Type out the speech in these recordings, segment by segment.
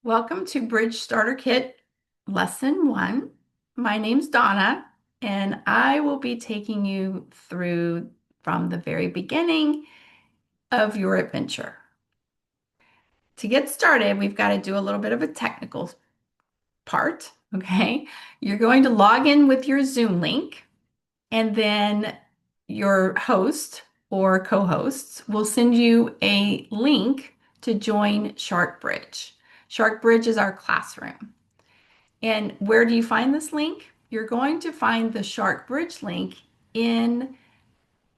Welcome to Bridge Starter Kit Lesson 1. My name's Donna, and I will be taking you through from the very beginning of your adventure. To get started, we've got to do a little bit of a technical part, okay? You're going to log in with your Zoom link, and then your host or co-hosts will send you a link to join SharkBridge. SharkBridge is our classroom. And where do you find this link? You're going to find the SharkBridge link in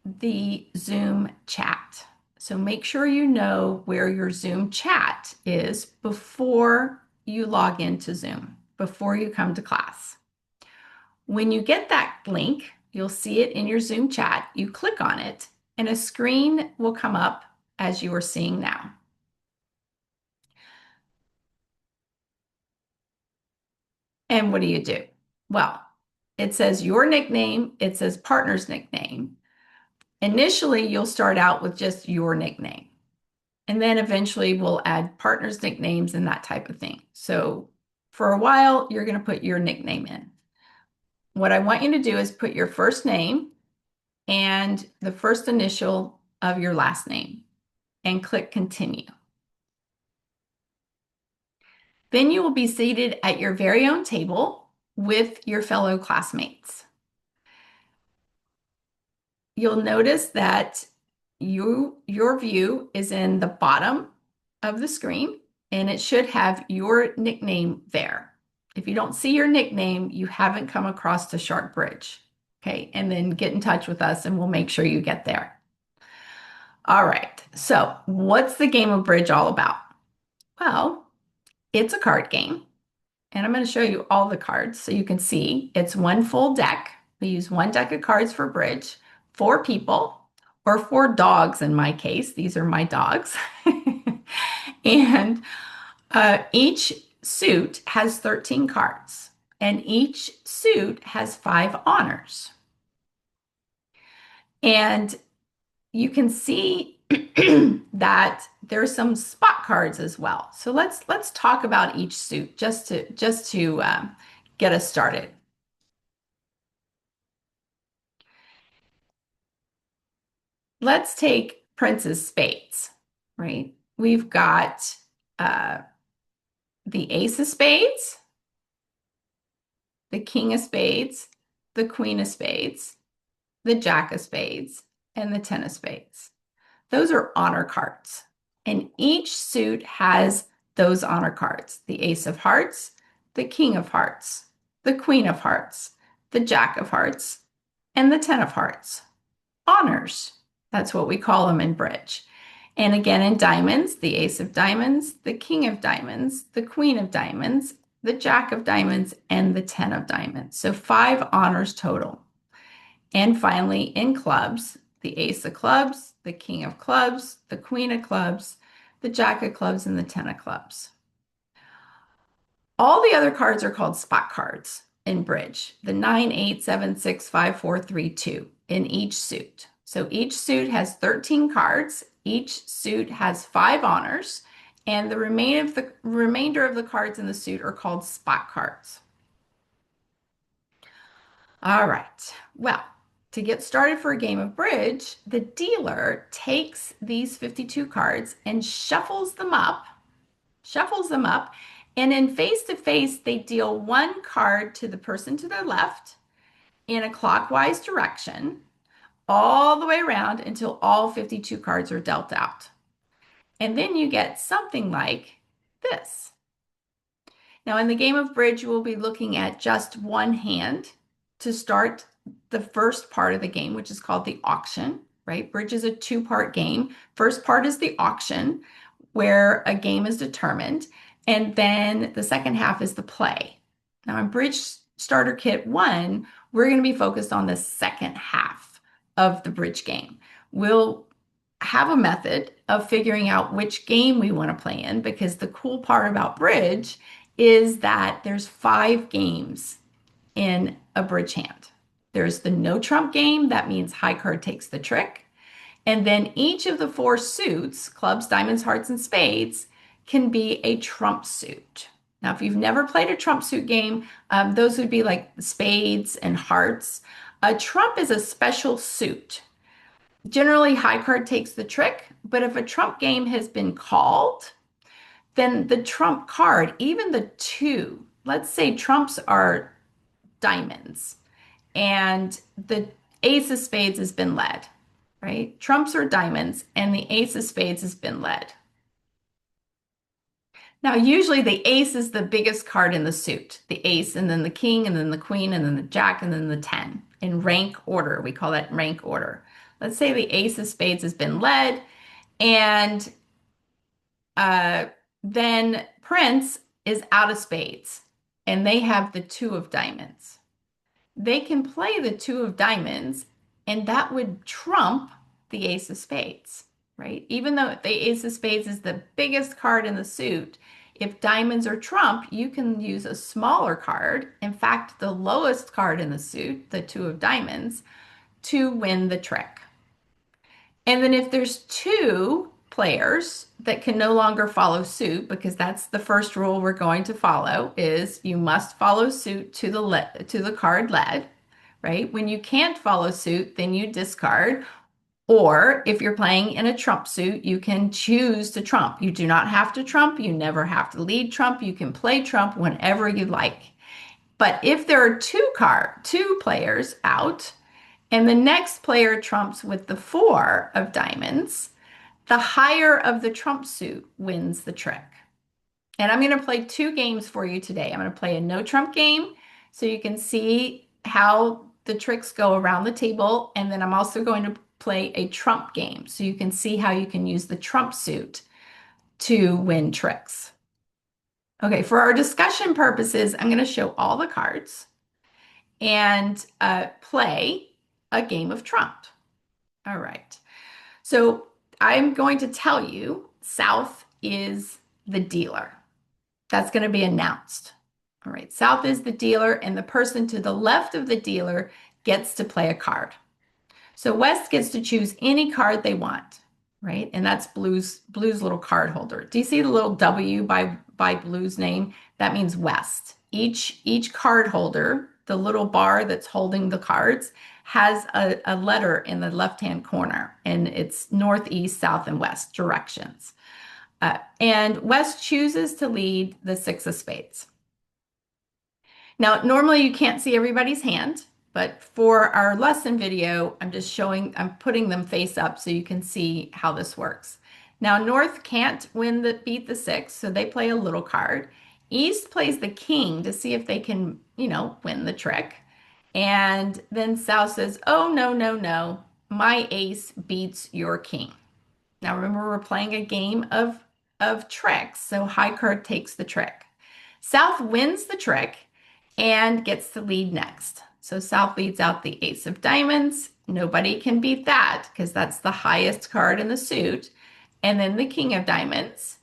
the Zoom chat. So make sure you know where your Zoom chat is before you log into Zoom, before you come to class. When you get that link, you'll see it in your Zoom chat. You click on it, and a screen will come up as you are seeing now. And what do you do? Well, it says your nickname, it says partner's nickname. Initially, you'll start out with just your nickname. And then eventually we'll add partners' nicknames and that type of thing. So for a while, you're going to put your nickname in. What I want you to do is put your first name and the first initial of your last name and click continue. Then you will be seated at your very own table with your fellow classmates. You'll notice that your view is in the bottom of the screen, and it should have your nickname there. If you don't see your nickname, you haven't come across to SharkBridge. Okay, and then get in touch with us and we'll make sure you get there. All right, so what's the game of bridge all about? Well, it's a card game, and I'm going to show you all the cards so you can see it's one full deck. We use one deck of cards for bridge, 4 people, or 4 dogs in my case. These are my dogs. And each suit has 13 cards, and each suit has 5 honors. And you can see that there's some spot cards as well. So let's talk about each suit just to get us started. Let's take Prince's Spades, right? We've got uh, the Ace of Spades, the King of Spades, the Queen of Spades, the Jack of Spades, and the Ten of Spades. Those are honor cards, and each suit has those honor cards: the Ace of Hearts, the King of Hearts, the Queen of Hearts, the Jack of Hearts, and the Ten of Hearts. Honors. That's what we call them in bridge. And again, in diamonds, the Ace of Diamonds, the King of Diamonds, the Queen of Diamonds, the Jack of Diamonds, and the Ten of Diamonds. So 5 honors total. And finally, in clubs, the Ace of Clubs, the King of Clubs, the Queen of Clubs, the Jack of Clubs, and the Ten of Clubs. All the other cards are called spot cards in bridge. The 9, 8, 7, 6, 5, 4, 3, 2 in each suit. So each suit has 13 cards. Each suit has 5 honors, and the remainder of the cards in the suit are called spot cards. All right. Well, to get started for a game of bridge, the dealer takes these 52 cards and shuffles them up, and in face-to-face, they deal 1 card to the person to their left in a clockwise direction, all the way around until all 52 cards are dealt out. And then you get something like this. Now, in the game of bridge, you will be looking at just one hand to start the first part of the game, which is called the auction, right? Bridge is a 2-part game. First part is the auction, where a game is determined, and then the second half is the play. Now, in Bridge Starter Kit 1, we're going to be focused on the second half of the bridge game. We'll have a method of figuring out which game we want to play in, because the cool part about bridge is that there's 5 games in a bridge hand. There's the no trump game. That means high card takes the trick. And then each of the 4 suits, clubs, diamonds, hearts, and spades, can be a trump suit. Now, if you've never played a trump suit game, those would be like spades and hearts. A trump is a special suit. Generally, high card takes the trick, but if a trump game has been called, then the trump card, even the two, let's say trumps are diamonds and the ace of spades has been led, right? Trumps are diamonds and the ace of spades has been led. Now, usually the ace is the biggest card in the suit, the ace, and then the king, and then the queen, and then the jack, and then the 10 in rank order. We call that rank order. Let's say the ace of spades has been led, and uh, then Prince is out of spades, and they have the two of diamonds. They can play the two of diamonds, and that would trump the ace of spades, right? Even though the ace of spades is the biggest card in the suit, if diamonds are trump, you can use a smaller card, in fact, the lowest card in the suit, the two of diamonds, to win the trick. And then if there's two players that can no longer follow suit, because that's the first rule we're going to follow, is you must follow suit to the card led, right? When you can't follow suit, then you discard. Or if you're playing in a trump suit, you can choose to trump. You do not have to trump. You never have to lead trump. You can play trump whenever you like. But if there are two players out, and the next player trumps with the four of diamonds, the higher of the trump suit wins the trick. And I'm going to play two games for you today. I'm going to play a no trump game so you can see how the tricks go around the table. And then I'm also going to play a trump game so you can see how you can use the trump suit to win tricks. Okay, for our discussion purposes, I'm going to show all the cards and play a game of trump. All right. So I'm going to tell you South is the dealer. That's going to be announced. All right. South is the dealer, and the person to the left of the dealer gets to play a card. So West gets to choose any card they want, right? And that's Blue's little card holder. Do you see the little W by Blue's name? That means West. Each card holder, the little bar that's holding the cards, has a letter in the left-hand corner, and it's northeast, south, and west directions. And West chooses to lead the six of spades. Now, normally you can't see everybody's hand, but for our lesson video, I'm putting them face up so you can see how this works. Now, North can't beat the six, so they play a little card. East plays the king to see if they can, win the trick. And then South says, oh, no, no, no, my ace beats your king. Now, remember, we're playing a game of tricks, so high card takes the trick. South wins the trick and gets the lead next. So South leads out the ace of diamonds. Nobody can beat that because that's the highest card in the suit. And then the king of diamonds.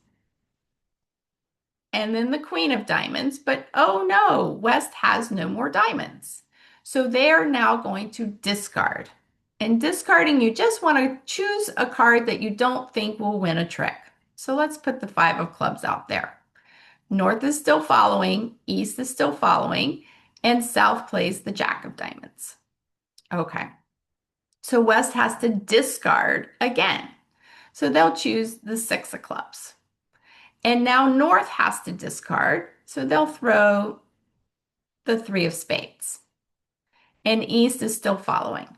And then the queen of diamonds. But oh no, West has no more diamonds. So they are now going to discard. And discarding, you just want to choose a card that you don't think will win a trick. So let's put the five of clubs out there. North is still following, East is still following, and South plays the jack of diamonds. Okay. So West has to discard again. So they'll choose the six of clubs. And now North has to discard. So they'll throw the three of spades. And East is still following.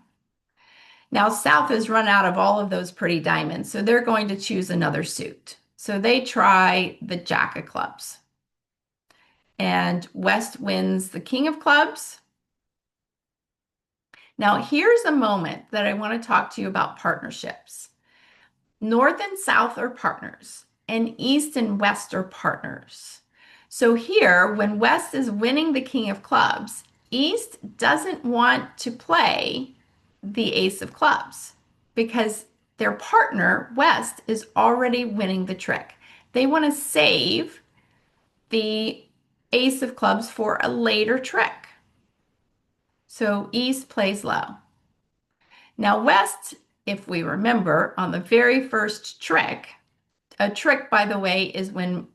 Now South has run out of all of those pretty diamonds, so they're going to choose another suit. So they try the jack of clubs. And West wins the king of clubs. Now here's a moment that I want to talk to you about partnerships. North and South are partners, and East and West are partners. So here, when West is winning the king of clubs, East doesn't want to play the ace of clubs because their partner, West, is already winning the trick. They want to save the ace of clubs for a later trick. So East plays low. Now West, if we remember, on the very first trick, A trick, by the way, is when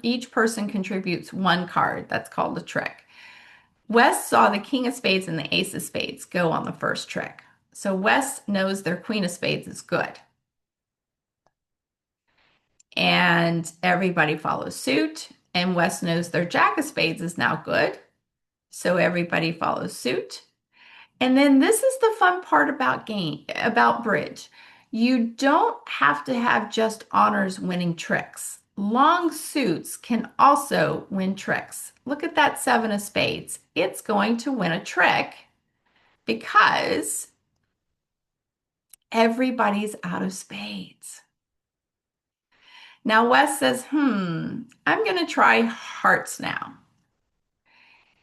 each person contributes one card. That's called a trick. West saw the king of spades and the ace of spades go on the first trick. So West knows their queen of spades is good. And everybody follows suit. And West knows their jack of spades is now good. So everybody follows suit. And then this is the fun part about bridge. You don't have to have just honors winning tricks. Long suits can also win tricks. Look at that seven of spades. It's going to win a trick because everybody's out of spades. Now West says, I'm going to try hearts now.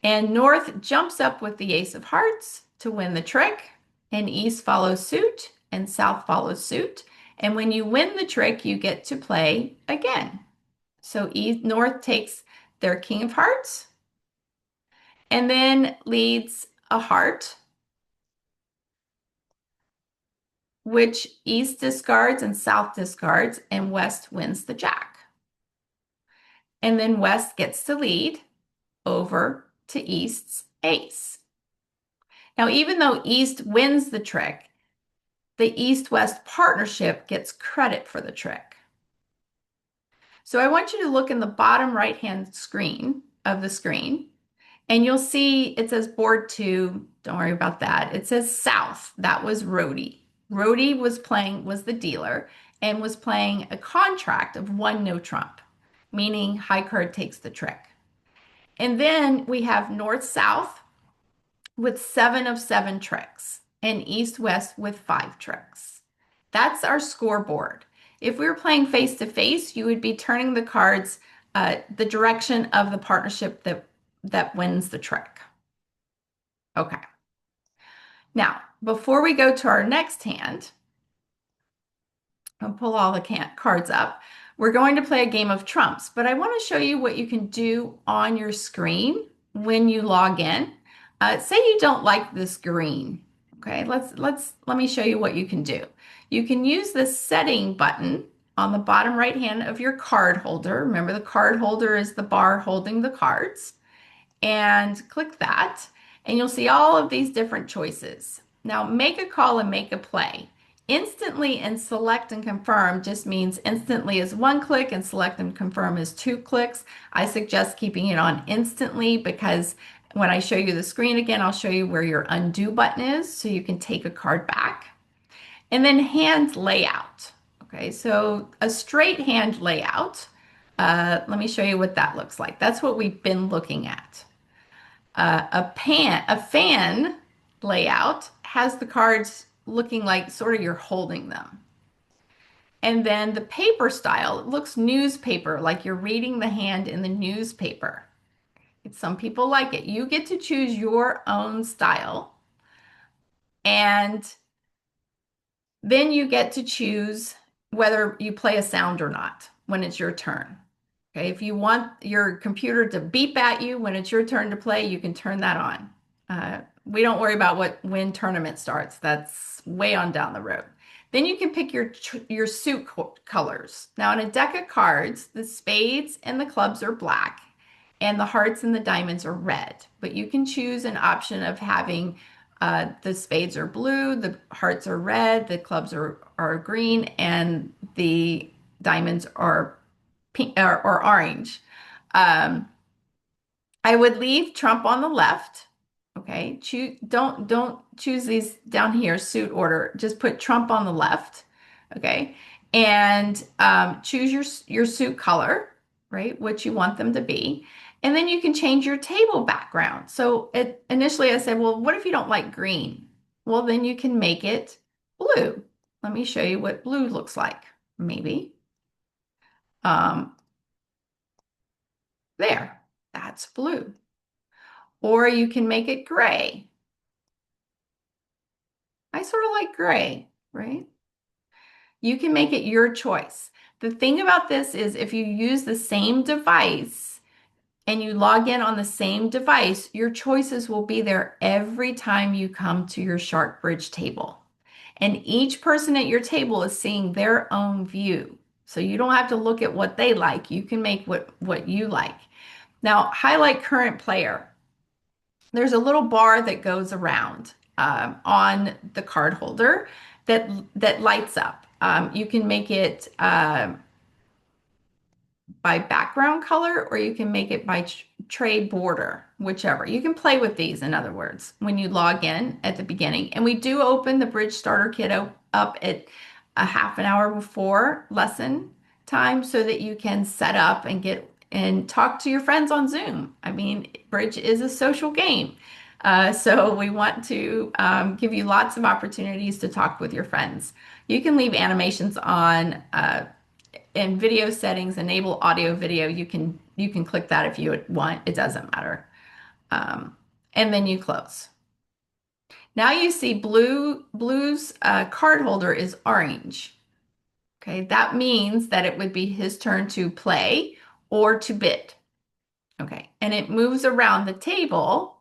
And North jumps up with the ace of hearts to win the trick, and East follows suit, and South follows suit. And when you win the trick, you get to play again. So North takes their king of hearts and then leads a heart, which East discards and South discards, and West wins the jack. And then West gets to lead over to East's ace. Now, even though East wins the trick, the East-West partnership gets credit for the trick. So I want you to look in the bottom right-hand screen of the screen, and you'll see it says board two. Don't worry about that. It says South. That was Rhodey. Rhodey was the dealer and was playing a contract of one no trump, meaning high card takes the trick. And then we have North-South with 7 of 7 tricks and East-West with 5 tricks. That's our scoreboard. If we were playing face-to-face, you would be turning the cards the direction of the partnership that wins the trick. Okay. Now, before we go to our next hand, I'll pull all the cards up. We're going to play a game of trumps, but I want to show you what you can do on your screen when you log in. Say you don't like this green. Okay, let me show you what you can do. You can use the setting button on the bottom right hand of your card holder. Remember, the card holder is the bar holding the cards. And click that, and you'll see all of these different choices. Now, make a call and make a play. Instantly and select and confirm just means instantly is 1 click and select and confirm is 2 clicks. I suggest keeping it on instantly because when I show you the screen again, I'll show you where your undo button is so you can take a card back. And then hand layout. Okay, so a straight hand layout. Let me show you what that looks like. That's what we've been looking at. A fan layout has the cards looking like sort of you're holding them. And then the paper style, it looks newspaper, like you're reading the hand in the newspaper. Some people like it. You get to choose your own style. And then you get to choose whether you play a sound or not when it's your turn. Okay, if you want your computer to beep at you when it's your turn to play, you can turn that on. We don't worry about when tournament starts. That's way on down the road. Then you can pick your suit colors. Now, in a deck of cards, the spades and the clubs are black, and the hearts and the diamonds are red. But you can choose an option of having the spades are blue, the hearts are red, the clubs are green, and the diamonds are pink or orange. I would leave trump on the left. Okay, don't choose these down here suit order. Just put trump on the left. Okay, and choose your suit color, right? What you want them to be. And then you can change your table background. So initially I said, well, what if you don't like green? Well, then you can make it blue. Let me show you what blue looks like. Maybe. There, that's blue. Or you can make it gray. I sort of like gray, right? You can make it your choice. The thing about this is if you use the same device and you log in on the same device, your choices will be there every time you come to your SharkBridge table. And each person at your table is seeing their own view. So you don't have to look at what they like. You can make what you like. Now, highlight current player. There's a little bar that goes around on the card holder that lights up. You can make it by background color, or you can make it by tray border, whichever. You can play with these, in other words, when you log in at the beginning. And we do open the Bridge Starter Kit up at a half an hour before lesson time so that you can set up and get and talk to your friends on Zoom. I mean, Bridge is a social game. So we want to give you lots of opportunities to talk with your friends. You can leave animations on in video settings, enable audio video. You can click that if you want. It doesn't matter. And then you close. Now you see blue's card holder is orange. Okay, that means that it would be his turn to play or to bid. Okay, and it moves around the table.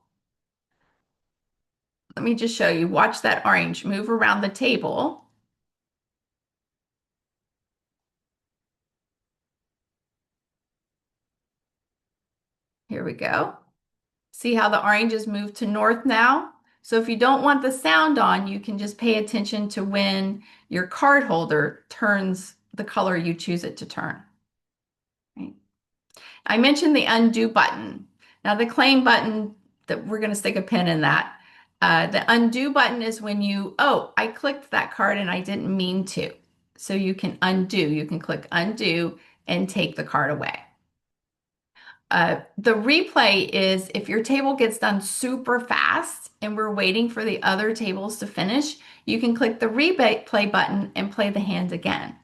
Let me just show you. Watch that orange move around the table. Here we go. See how the orange has moved to north now? So if you don't want the sound on, you can just pay attention to when your card holder turns the color you choose it to turn. Right? I mentioned the undo button. Now the claim button, that we're going to stick a pin in that. The undo button is when oh, I clicked that card and I didn't mean to. So you can undo. You can click undo and take the card away. The replay is if your table gets done super fast and we're waiting for the other tables to finish, you can click the replay button and play the hand again.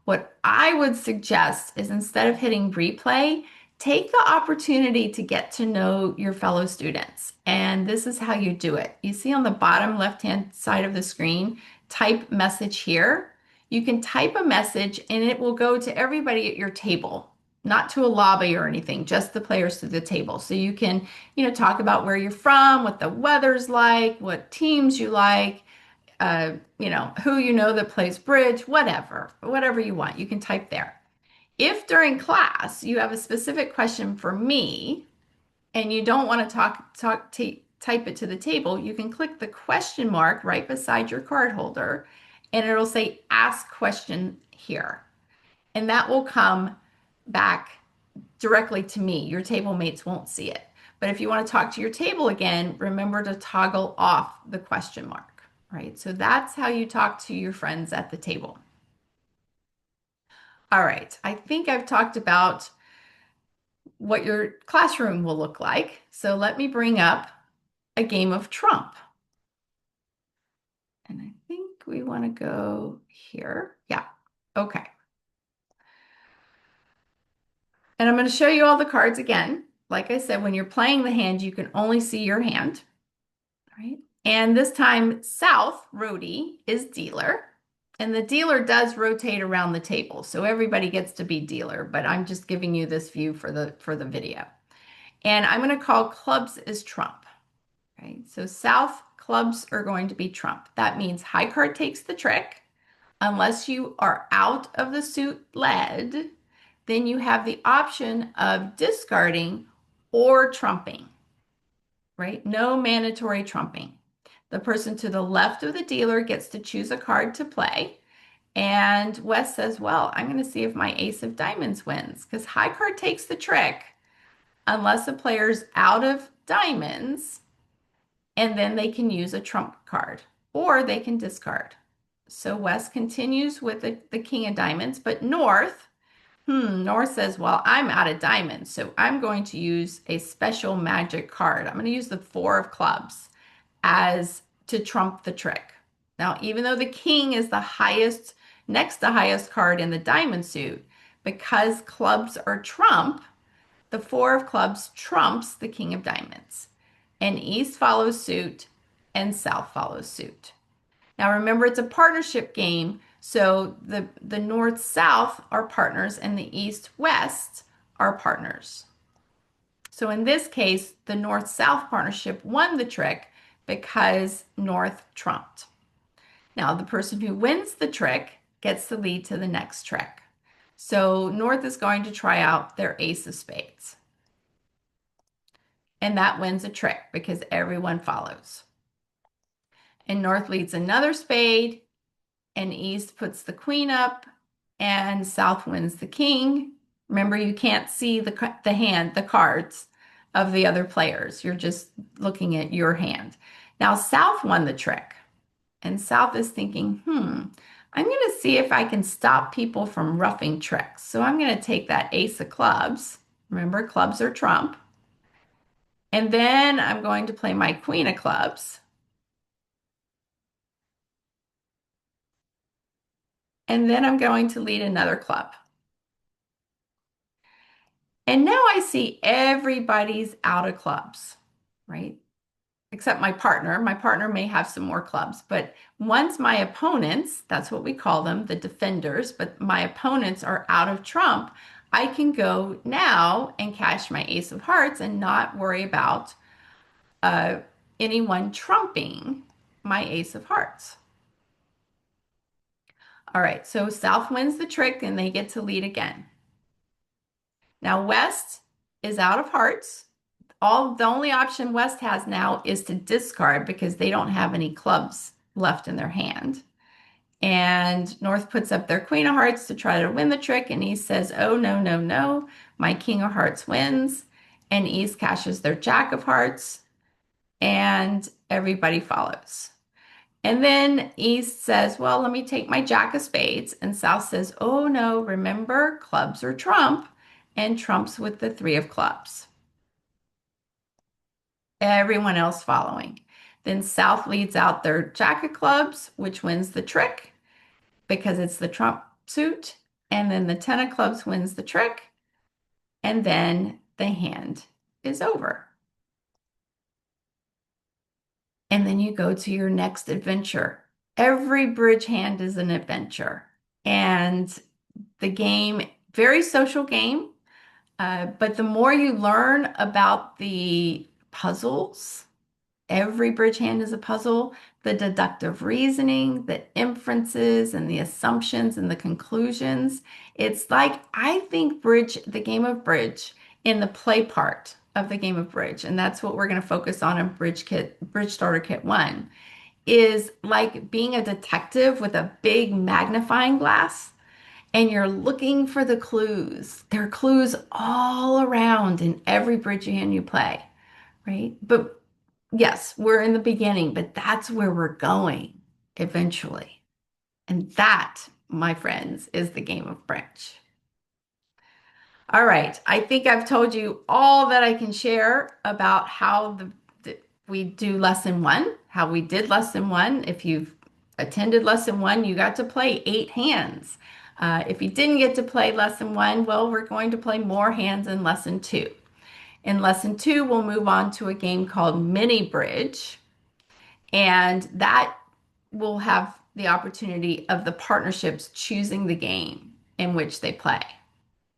What I would suggest is instead of hitting replay, take the opportunity to get to know your fellow students. And this is how you do it. You see on the bottom left-hand side of the screen, type message here. You can type a message and it will go to everybody at your table, not to a lobby or anything, just the players to the table. So you can, talk about where you're from, what the weather's like, what teams you like, who you know that plays bridge, whatever you want, you can type there. If during class you have a specific question for me and you don't want to type it to the table, you can click the question mark right beside your card holder and it'll say ask question here. And that will come back directly to me. Your table mates won't see it. But if you want to talk to your table again, remember to toggle off the question mark, right? So that's how you talk to your friends at the table. All right, I think I've talked about what your classroom will look like. So let me bring up a game of Trump. And I think we want to go here. Yeah, okay. And I'm going to show you all the cards again. Like I said, when you're playing the hand, you can only see your hand, right? And this time, South, Rhodey, is dealer. And the dealer does rotate around the table. So everybody gets to be dealer, but I'm just giving you this view for the video. And I'm going to call clubs as trump. Right? So South clubs are going to be trump. That means high card takes the trick. Unless you are out of the suit led, then you have the option of discarding or trumping, right? No mandatory trumping. The person to the left of the dealer gets to choose a card to play. And Wes says, well, I'm going to see if my ace of diamonds wins because high card takes the trick unless the player's out of diamonds, and then they can use a trump card or they can discard. So Wes continues with the king of diamonds, but North says, well, I'm out of diamonds, so I'm going to use a special magic card. I'm going to use the four of clubs as to trump the trick. Now, even though the king is the highest, next to highest card in the diamond suit, because clubs are trump, the four of clubs trumps the king of diamonds. And east follows suit and south follows suit. Now remember, it's a partnership game, so the north-south are partners and the east-west are partners. So in this case, the north-south partnership won the trick because north trumped. Now the person who wins the trick gets the lead to the next trick. So North is going to try out their ace of spades. And that wins a trick because everyone follows. And North leads another spade, and East puts the queen up, and South wins the king. Remember, you can't see the hand, the cards of the other players. You're just looking at your hand. Now, South won the trick, and South is thinking, I'm going to see if I can stop people from roughing tricks. So I'm going to take that ace of clubs. Remember, clubs are trump. And then I'm going to play my queen of clubs. And then I'm going to lead another club. And now I see everybody's out of clubs, right? Except my partner. My partner may have some more clubs, but once my opponents, that's what we call them, the defenders, but my opponents are out of trump, I can go now and cash my ace of hearts and not worry about uh, anyone trumping my ace of hearts. All right, so South wins the trick and they get to lead again. Now West is out of hearts. The only option West has now is to discard because they don't have any clubs left in their hand. And North puts up their Queen of Hearts to try to win the trick, and East says, "Oh, no, no, no. My King of Hearts wins." And East cashes their Jack of Hearts, and everybody follows. And then East says, "Well, let me take my Jack of Spades." And South says, "Oh, no, remember, clubs are trump," and trumps with the three of clubs. Everyone else following. Then South leads out their Jack of clubs, which wins the trick because it's the trump suit. And then the 10 of clubs wins the trick. And then the hand is over. And then you go to your next adventure. Every bridge hand is an adventure. And the game, very social game, but the more you learn about the puzzles, every bridge hand is a puzzle, the deductive reasoning, the inferences and the assumptions and the conclusions. It's like, I think bridge, the game of bridge, in the play part of the game of bridge, and that's what we're going to focus on in Bridge Starter Kit 1, is like being a detective with a big magnifying glass and you're looking for the clues. There are clues all around in every bridge hand you play, right? But yes, we're in the beginning, but that's where we're going eventually. And that, my friends, is the game of bridge. All right, I think I've told you all that I can share about how we do lesson one, how we did lesson one. If you've attended lesson one, you got to play 8 hands. If you didn't get to play lesson one, well, we're going to play more hands in lesson two. In lesson two, we'll move on to a game called Mini Bridge, and that will have the opportunity of the partnerships choosing the game in which they play.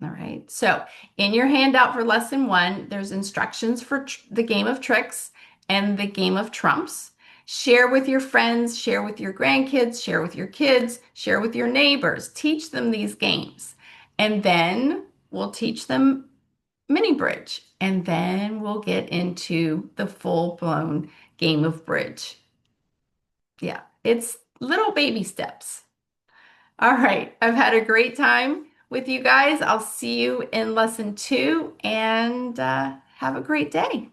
All right. So in your handout for lesson one, there's instructions for the game of tricks and the game of trumps. Share with your friends, share with your grandkids, share with your kids, share with your neighbors. Teach them these games. And then we'll teach them mini bridge. And then we'll get into the full-blown game of bridge. Yeah, it's little baby steps. All right, I've had a great time with you guys. I'll see you in lesson two and have a great day.